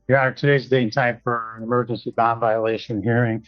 Your Honor, today's date and time for an emergency bond violation hearing.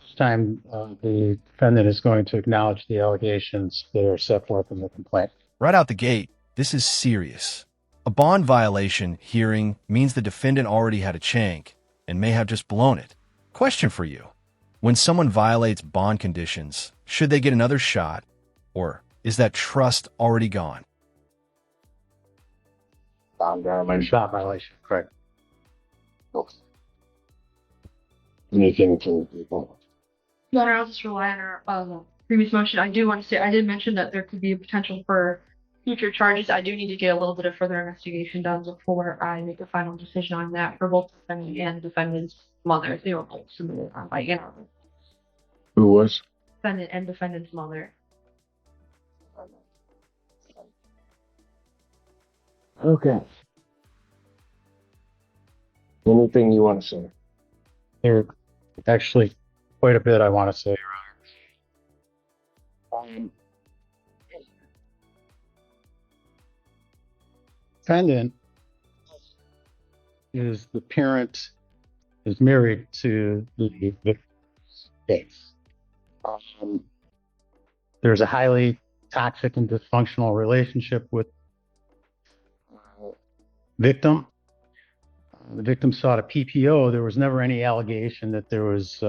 This time, the defendant is going to acknowledge the allegations that are set forth in the complaint. Right out the gate, this is serious. A bond violation hearing means the defendant already had a chank and may have just blown it. Question for you. When someone violates bond conditions, should they get another shot, or is that trust already gone? Bond violation. Bond violation, correct. Anything from people? Your Honor, I'll just rely on our previous motion. I do want to say, I did mention that there could be a potential for future charges. I do need to get a little bit of further investigation done before I make a final decision on that for both defendant and defendant's mother. They were both submitted on by interim. Who was? Defendant and defendant's mother. Okay. Anything you want to say? There's actually quite a bit I want to say, Your Honor. Defendant is the parent, is married to the victim's case. There's a highly toxic and dysfunctional relationship with victim. The victim sought a PPO. There was never any allegation that there was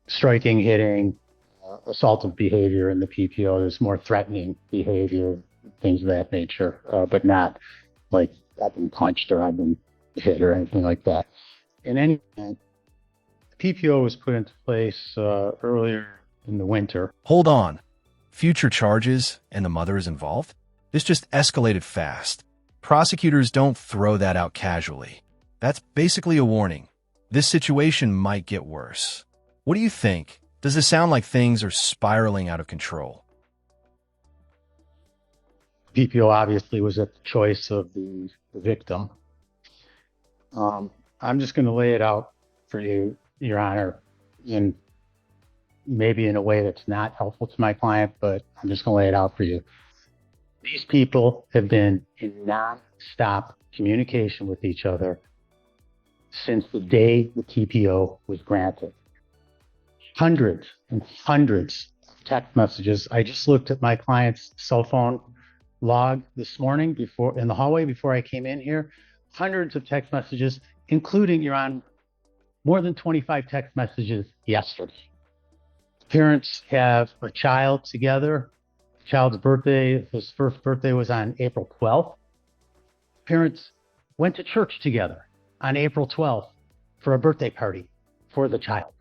striking, hitting, assaultive behavior in the PPO. There's more threatening behavior, things of that nature, but not like I've been punched or I've been hit or anything like that. In any event, the PPO was put into place earlier in the winter. Hold on. Future charges and the mother is involved? This just escalated fast. Prosecutors don't throw that out casually. That's basically a warning. This situation might get worse. What do you think? Does it sound like things are spiraling out of control? PPO obviously was at the choice of the victim. I'm just going to lay it out for you, Your Honor, in maybe in a way that's not helpful to my client, but I'm just going to lay it out for you. These people have been in non-stop communication with each other since the day the TPO was granted. Hundreds and hundreds of text messages. I just looked at my client's cell phone log this morning in the hallway before I came in here. Hundreds of text messages, including, Your Honor, more than 25 text messages yesterday. Parents have a child together. Child's birthday, his first birthday was on April 12th. Parents went to church together on April 12th for a birthday party for the child.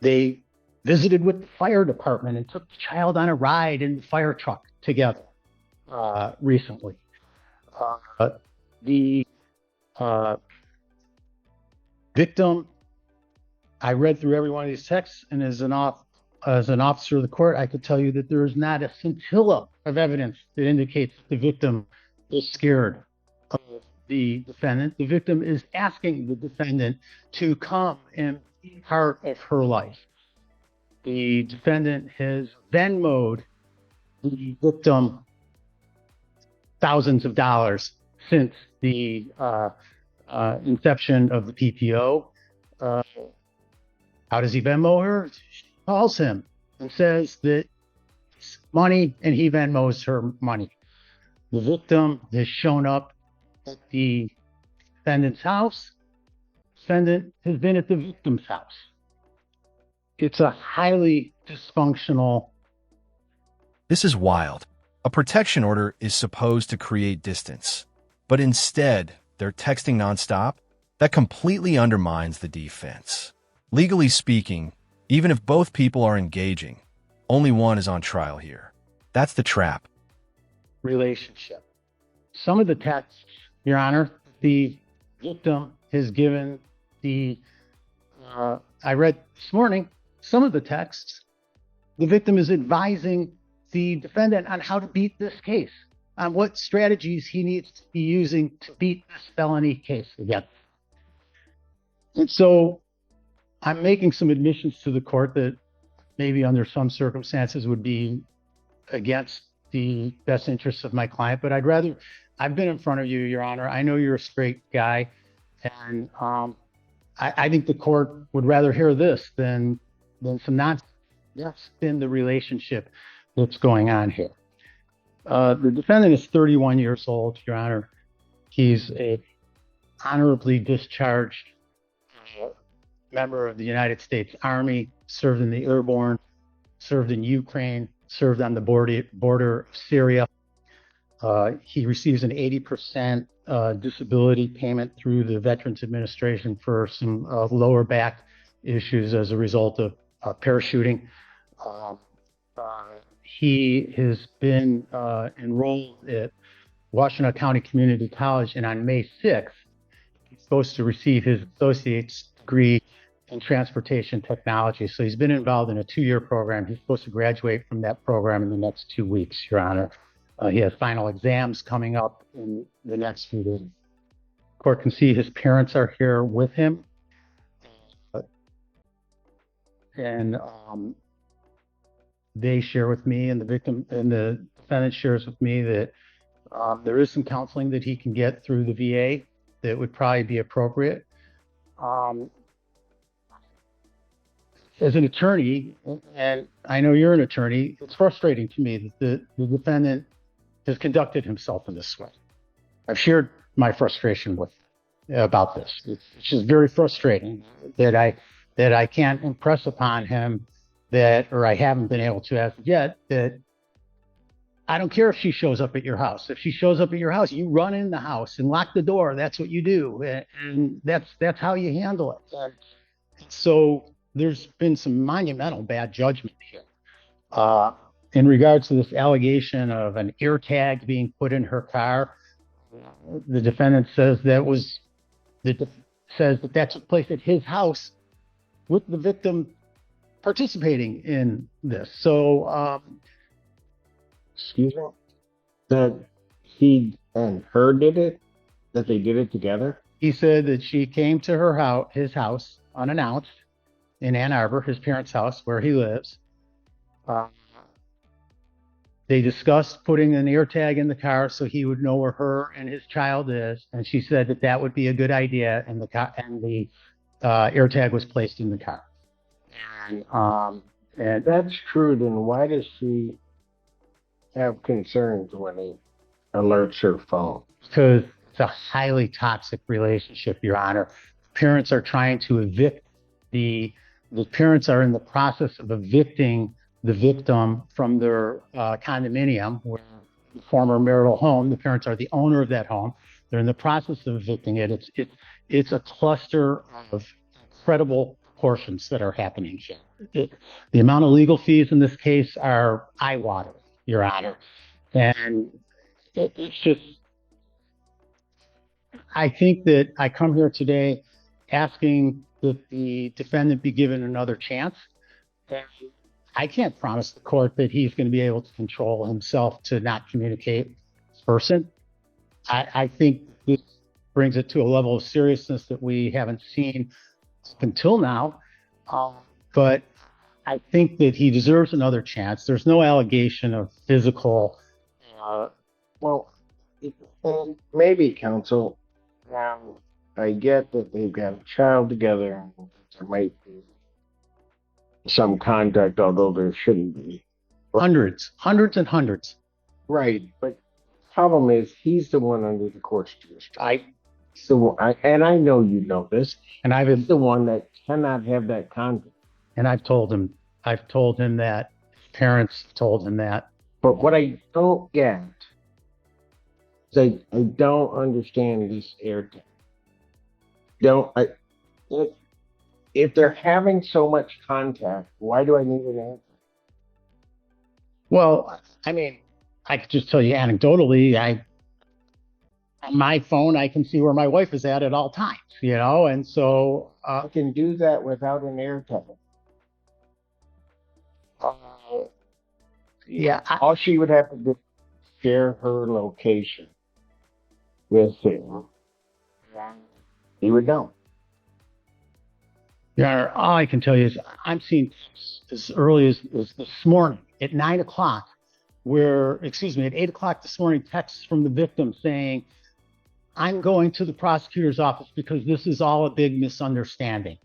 They visited with the fire department and took the child on a ride in the fire truck together recently. The victim, I read through every one of these texts, and as an officer of the court, I could tell you that there is not a scintilla of evidence that indicates the victim is scared of the defendant. The victim is asking the defendant to come and be part of her life. The defendant has Venmo'd the victim thousands of dollars since the inception of the PPO. How does he Venmo her? She calls him and says that it's money, and he Venmos her money. The victim has shown up at the defendant's house. Defendant has been at the victim's house. It's a highly dysfunctional. This is wild. A protection order is supposed to create distance, but instead, they're texting nonstop? That completely undermines the defense. Legally speaking, even if both people are engaging, only one is on trial here. That's the trap. Relationship. Some of the texts, Your Honor, the victim has given I read this morning, some of the texts, the victim is advising the defendant on how to beat this case, on what strategies he needs to be using to beat this felony case again. And so I'm making some admissions to the court that maybe under some circumstances would be against the best interests of my client, but I've been in front of you, Your Honor. I know you're a straight guy, and I think the court would rather hear this than some nonsense. That's been the relationship that's going on here. The defendant is 31 years old, Your Honor. He's a honorably discharged member of the United States Army, served in the airborne, served in Ukraine, served on the border of Syria. He receives an 80% disability payment through the Veterans Administration for some lower back issues as a result of parachuting. He has been enrolled at Washington County Community College, and on May 6th, he's supposed to receive his associate's degree in transportation technology. So he's been involved in a 2-year program. He's supposed to graduate from that program in the next 2 weeks, Your Honor. He has final exams coming up in the next few days. The court can see his parents are here with him. And they share with me, and the victim and the defendant shares with me, that there is some counseling that he can get through the VA that would probably be appropriate. As an attorney, and I know you're an attorney, it's frustrating to me that the defendant has conducted himself in this way. I've shared my frustration about this. It's just very frustrating that I can't impress upon him or I haven't been able to as of yet, that I don't care if she shows up at your house. If she shows up at your house, you run in the house and lock the door. That's what you do, and that's how you handle it. And so there's been some monumental bad judgment here. In regards to this allegation of an AirTag being put in her car, the defendant says that took place at his house with the victim participating in this. So, Excuse me? That he and her did it? That they did it together? he said that she came to his house unannounced in Ann Arbor, his parents' house where he lives. They discussed putting an AirTag in the car so he would know where her and his child is, and she said that would be a good idea, and the AirTag was placed in the car. And if that's true, then why does she have concerns when he alerts her phone? Because it's a highly toxic relationship, Your Honor. Parents are trying to evict the parents are in the process of evicting the victim from their condominium, where the former marital home. The parents are the owner of that home. They're in the process of evicting it. It's a cluster of incredible proportions that are happening here. The amount of legal fees in this case are eye-watering, Your Honor, and it's just. I think that I come here today asking that the defendant be given another chance. And I can't promise the court that he's going to be able to control himself to not communicate with this person. I think this brings it to a level of seriousness that we haven't seen up until now. But I think that he deserves another chance. There's no allegation of physical. Maybe, counsel. Now, I get that they've got a child together, and there might be some contact, although there shouldn't be. Hundreds and hundreds. Right, but the problem is he's the one under the court's jurisdiction. And I know you know this. And He's the one that cannot have that contact. And I've told him that. His parents told him that. But what I don't get is I don't understand this AirTag. If they're having so much contact, why do I need an AirTag? Well, I mean, I could just tell you anecdotally, on my phone, I can see where my wife is at all times, and so I can do that without an AirTag. Yeah. All she would have to do is share her location with him. He would know. Your Honor, all I can tell you is I'm seeing as early as this morning at 9 o'clock at 8 o'clock this morning, texts from the victim saying, I'm going to the prosecutor's office because this is all a big misunderstanding.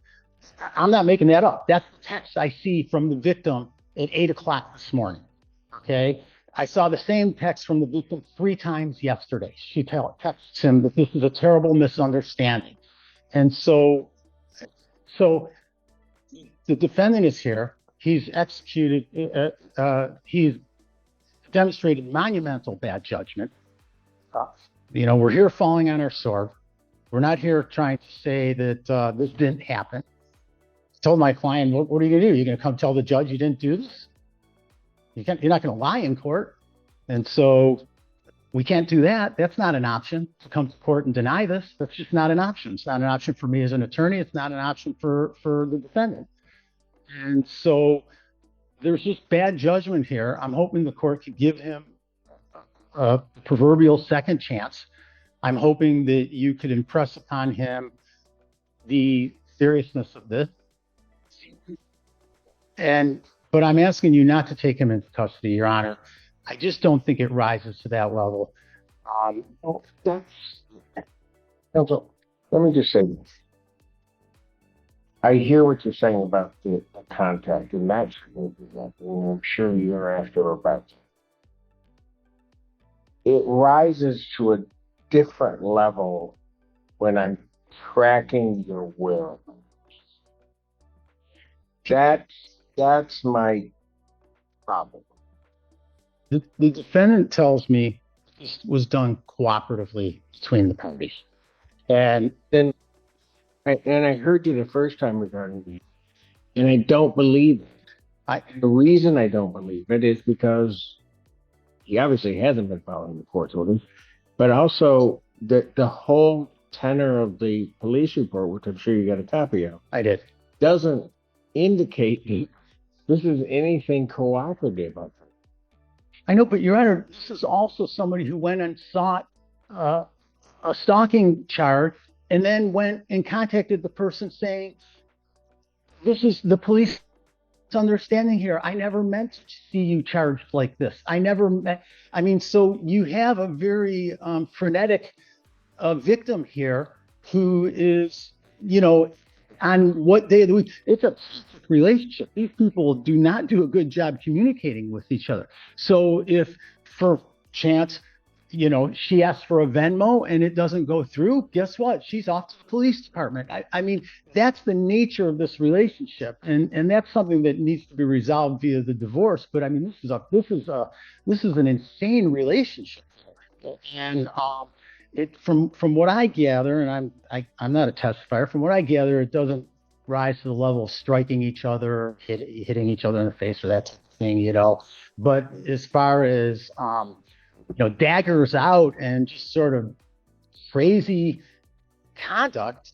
I'm not making that up. That's the text I see from the victim at 8 o'clock this morning. Okay. I saw the same text from the victim 3 times yesterday. She texts him that this is a terrible misunderstanding. And so the defendant is here. He's he's demonstrated monumental bad judgment. We're here falling on our sword. We're not here trying to say that this didn't happen. I told my client, what are you going to do? You're going to come tell the judge you didn't do this? You're not going to lie in court. And so we can't do that. That's not an option to come to court and deny this. That's just not an option. It's not an option for me as an attorney. It's not an option for the defendant. And so there's just bad judgment here. I'm hoping the court could give him a proverbial second chance. I'm hoping that you could impress upon him the seriousness of this. But I'm asking you not to take him into custody, Your Honor. I just don't think it rises to that level. Counsel, let me just say this. I hear what you're saying about the contact, and that's exactly what I'm sure you're after about. It rises to a different level when I'm tracking your will. That's my problem. The defendant tells me this was done cooperatively between the parties. And then I heard you the first time regarding me, and I don't believe it. The reason I don't believe it is because he obviously hasn't been following the court's orders, but also the whole tenor of the police report, which I'm sure you got a copy of. I did. Doesn't indicate that this is anything cooperative. I know, but Your Honor, this is also somebody who went and sought a stalking charge and then went and contacted the person saying, this is the police understanding here. I never meant to see you charged like this. So you have a very frenetic victim here who is, on what day of the week. It's a relationship. These people do not do a good job communicating with each other. So if for chance, she asks for a Venmo and it doesn't go through, guess what? She's off to the police department. That's the nature of this relationship. And that's something that needs to be resolved via the divorce. But this is an insane relationship. And from what I gather, and I'm not a testifier, from what I gather, it doesn't rise to the level of striking each other, hitting each other in the face or that type of thing, But as far as daggers out and just sort of crazy conduct,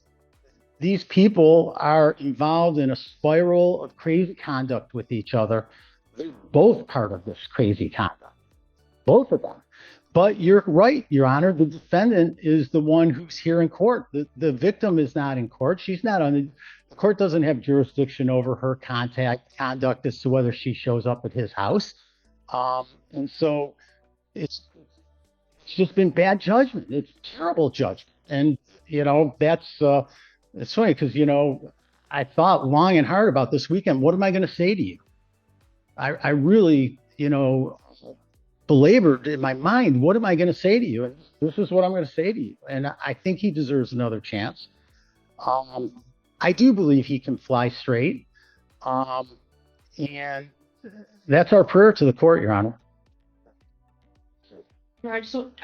these people are involved in a spiral of crazy conduct with each other. They're both part of this crazy conduct, both of them. But you're right, Your Honor, the defendant is the one who's here in court. The victim is not in court. She's not the court doesn't have jurisdiction over her conduct as to whether she shows up at his house. And so it's just been bad judgment. It's terrible judgment. And, it's funny because, I thought long and hard about this weekend. What am I going to say to you? I really, belabored in my mind, what am I going to say to you? And this is what I'm going to say to you. And I think he deserves another chance. I do believe he can fly straight. And that's our prayer to the court, Your Honor. I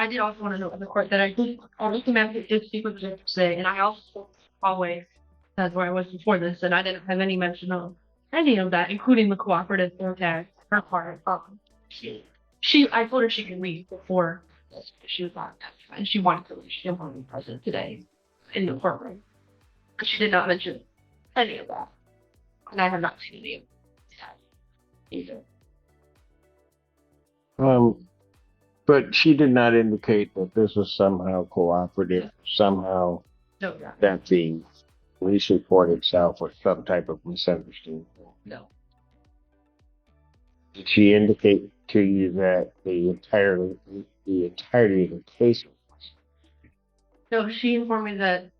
did also want to note in the court that I did speak with the judge today, and I also spoke to the hallway. That's where I was before this, and I didn't have any mention of any of that, including the cooperative AirTag, her part. I told her she could leave before she was on testify, and she wanted to leave. She didn't want to be present today in the courtroom. But she did not mention any of that. And I have not seen any of that either. But she did not indicate that this was somehow cooperative, somehow that the police report itself was some type of misunderstanding. No. Did she indicate to you that the entirety of the case was? So she informed me that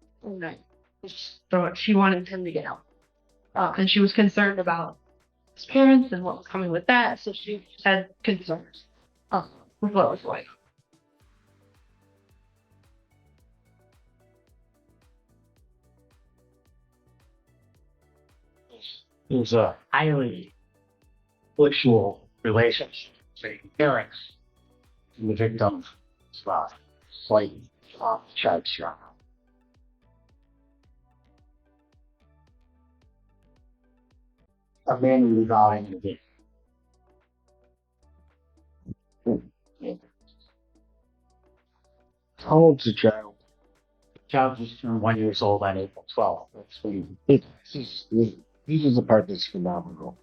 so she wanted him to get out, and she was concerned about his parents and what was coming with that. So she just had concerns with what was going on. It was a highly conflictual relationship between parents and the victim. Slight child trauma. A man resolving the victim. How old's the child? The child just turned 1 year old on April 12th. That's when This is the part that's phenomenal.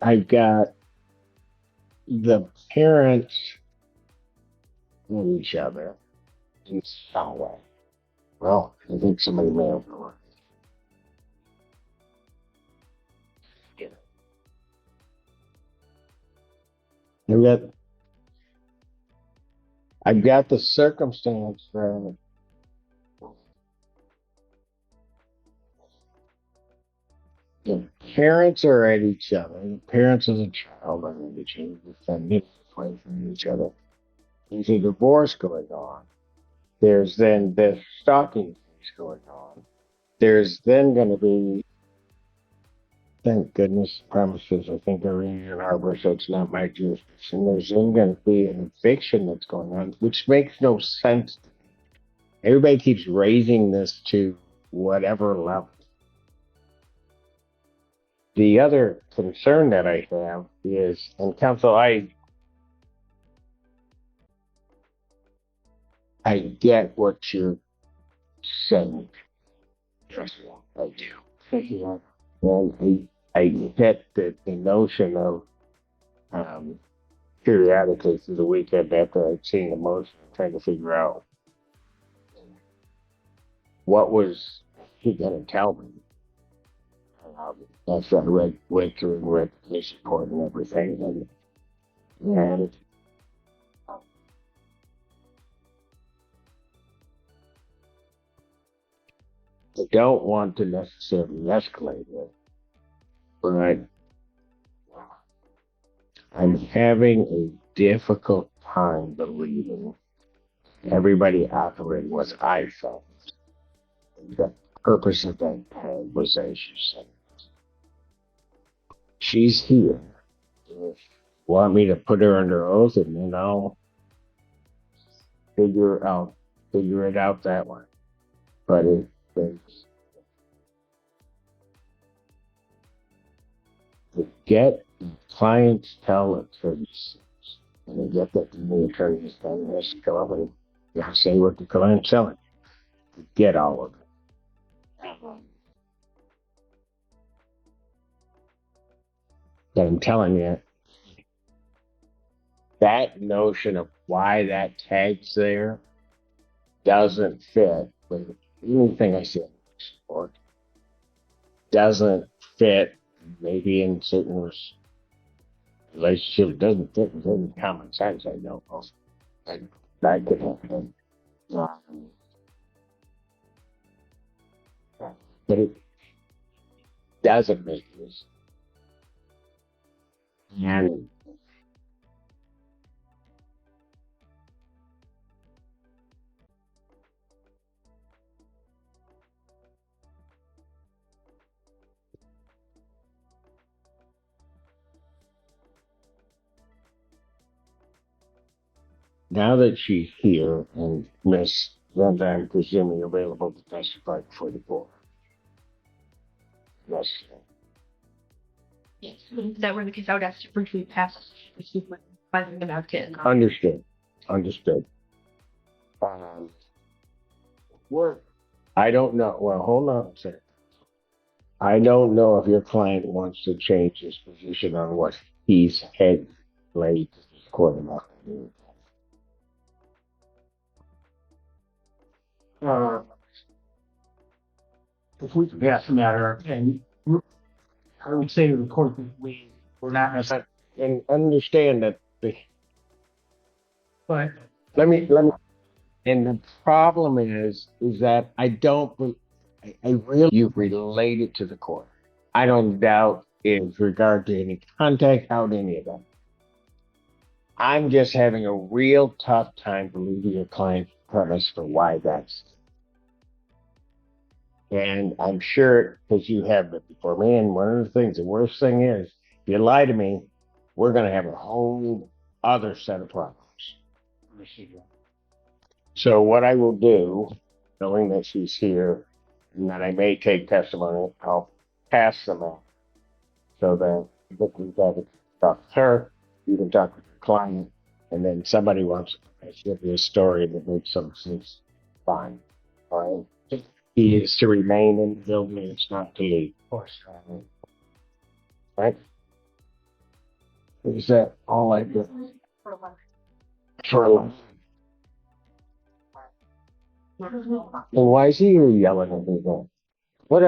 I've got the parents and each other in some way. Well, I think somebody may have gone. I've got the circumstance that the parents are at each other. The parents of the child are at each other, defending away from each other. There's a divorce going on. There's then this stalking case going on. There's then going to be, thank goodness, premises, I think, are in Ann Arbor, so it's not my jurisdiction. There's then going to be an eviction that's going on, which makes no sense. Everybody keeps raising this to whatever level. The other concern that I have is, and counsel, I get what you're saying. Trust me, I do. And I get the notion of periodically through the weekend after I'd seen the motion, trying to figure out what was he going to tell me. After I went through and read the police report and everything. And I don't want to necessarily escalate it, but I'm having a difficult time believing everybody operating was I felt. The purpose of that tag was, as you said, she's here. If you want me to put her under oath, and then I'll figure it out that way. But if to get the clients tell attorneys, and they get that from the attorneys, then has to come up and say what the client's telling. To get all of it. But I'm telling you, that notion of why that tag's there doesn't fit with anything I said before. Doesn't fit, maybe in certain relationships, doesn't fit within common sense, I don't know. That could happen. But it doesn't make this. And now that she's here, and Miss Linda, I'm presuming available to testify before the board. Yes. Yes, if that were the case, I would ask to briefly pass by the advocate. Understood. I don't know. Well, hold on a second. I don't know if your client wants to change his position on what he's had laid to this court about. if we could pass the matter, and I would say to the court that we're not necessarily and understand that But let me, and the problem is that I don't, I really, you relate it to the court. I don't doubt in regard to any contact out, any of that. I'm just having a real tough time believing your client's premise for why that's. And I'm sure because you have it before me. And one of the things, the worst thing is, if you lie to me, we're going to have a whole other set of problems. So what I will do, knowing that she's here and that I may take testimony, I'll pass them out so that we've got to talk to her, you can talk with the client, and then somebody wants to give you a story that makes some sense. Fine. All right. He is to remain in the building, it's not to leave. Of course. Right? Is that all I do? For a life. And why is he yelling at me then? What